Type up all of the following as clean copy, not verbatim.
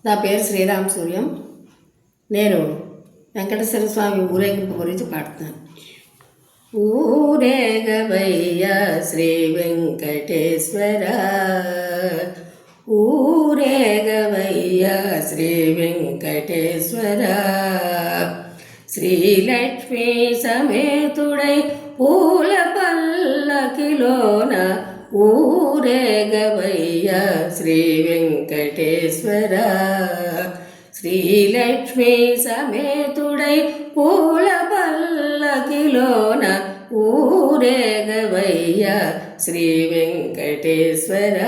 నా పేరు శ్రీరామ్ సూర్యం. నేను వెంకటేశ్వర స్వామి ఊరేగింపు గురించి పాడుతున్నాను. ఊరేగవయ్యా శ్రీ వెంకటేశ్వర, ఊరేగవయ్యా శ్రీ వెంకటేశ్వర, శ్రీలక్ష్మీ సమేతుడై పూల పల్లకిలోన ఊరేగవయ్యా శ్రీ వెంకటేశ్వర, శ్రీలక్ష్మీ సమేతుడై పూల పల్లకిలోన ఊరేగవయ్యా శ్రీ వెంకటేశ్వర,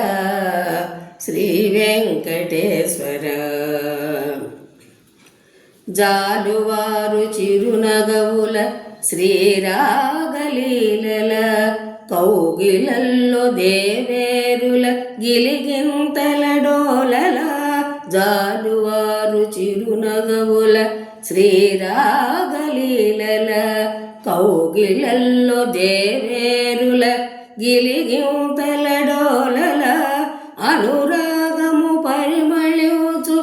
శ్రీ వెంకటేశ్వర. జాలువారు చిరునగవుల శ్రీరాగలీలల, కౌగిలల్లో దేవేరుల గిలిగింతల డోలల, జాలువారు చిరునగవుల శ్రీరాగలీలల, కౌగిలల్లో దేవేరుల గిలిగింతల డోలల, అనురాగము పరిమళించు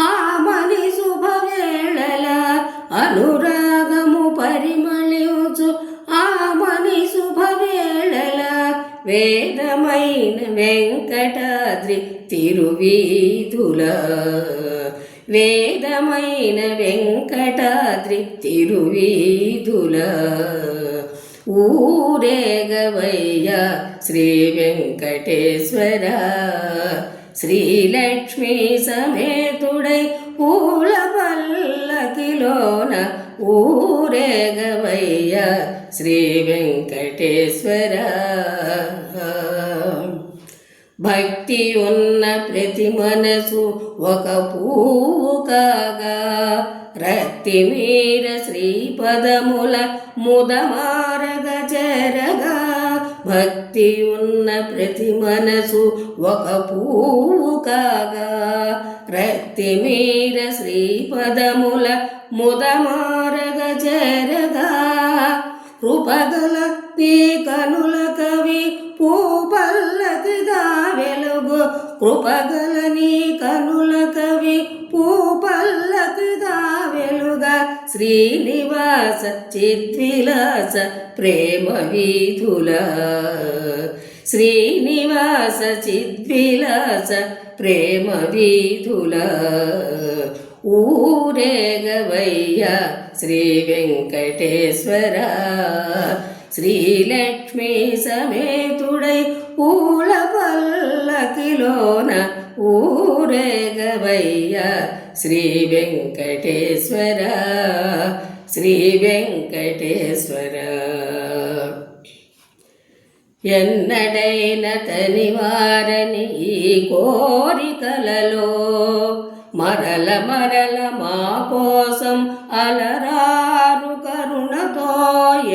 ఆమని శుభవేళల, అనురాగము పరిమళించు ఆమని శుభవేళల, వేదమైన వెంకటాద్రి తిరువీధుల, వేదమైన వెంకటాద్రి తిరువీధుల, ఊరేగవయ్యా శ్రీ వెంకటేశ్వర, శ్రీలక్ష్మీ సమేతుడై పూల పల్లకిలోన ఊరేగవయ్యా శ్రీ వెంకటేశ్వర. భక్తి ఉన్న ప్రతి మనసు ఒక పువ్వు కాగా, రక్తి మీర శ్రీపదముల ముదమారగ చెరగా, భక్తి ఉన్న ప్రతి మనసు ఒక పువ్వు కాగా, రక్తి మీర శ్రీపదముల ముదమారగ చెరగా, కృపగల నీ కనుల కవి పూపల్లకిగా వెలుగు, కృపగల నీ కనుల కవి పూపల్లకిగా వెలుగా, శ్రీనివాస చిద్విలాస ప్రేమ వీధుల, శ్రీనివాస చిద్విలాస ప్రేమ వీధుల, ఊరేగవయ్యా శ్రీ వెంకటేశ్వర, శ్రీలక్ష్మీ సమేతుడై పూల పల్లకిలోన ఊరేగవయ్యా శ్రీ వెంకటేశ్వర, శ్రీ వెంకటేశ్వర. ఎన్నడైన తనివారని ఈ కోరికలలో, మరల మరల మా కోసం అలరారు కరుణతో,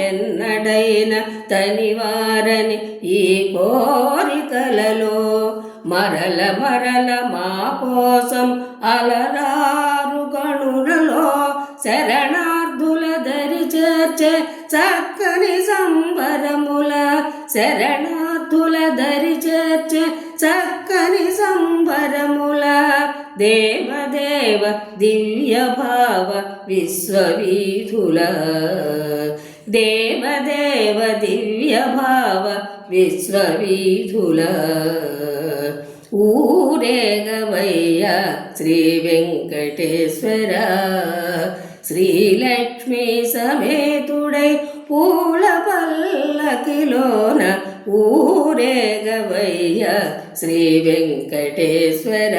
ఎన్నడైన తనివారని ఈ కోరికలలో, మరల మరల మా కోసం అలరారు కరుణలో, శరణార్థుల దరి చేర్చే చక్కని సంబరముల, శరణార్థుల దరి చేర్చే చక్కని సంబరముల, దేవదేవ దివ్య భావ విశ్వవీధుల, దేవదేవ దివ్య భావ విశ్వవీధుల, ఊరేగవయ్యా శ్రీ వెంకటేశ్వర, శ్రీలక్ష్మీ సమేతుడై పూల పల్లకిలోన ఊరేగవయ్యా శ్రీ వెంకటేశ్వర,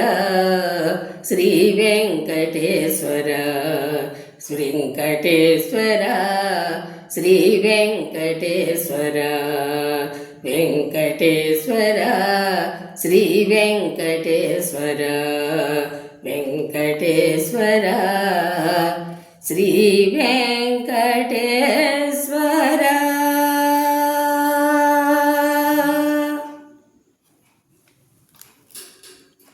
శ్రీ వెంకటేశ్వర, శ్రీ వెంకటేశ్వర, శ్రీ వెంకటేశ్వర, వెంకటేశ్వర, శ్రీ వెంకటేశ్వర, వెంకటేశ్వర, శ్రీ వెంకటేశ్వర.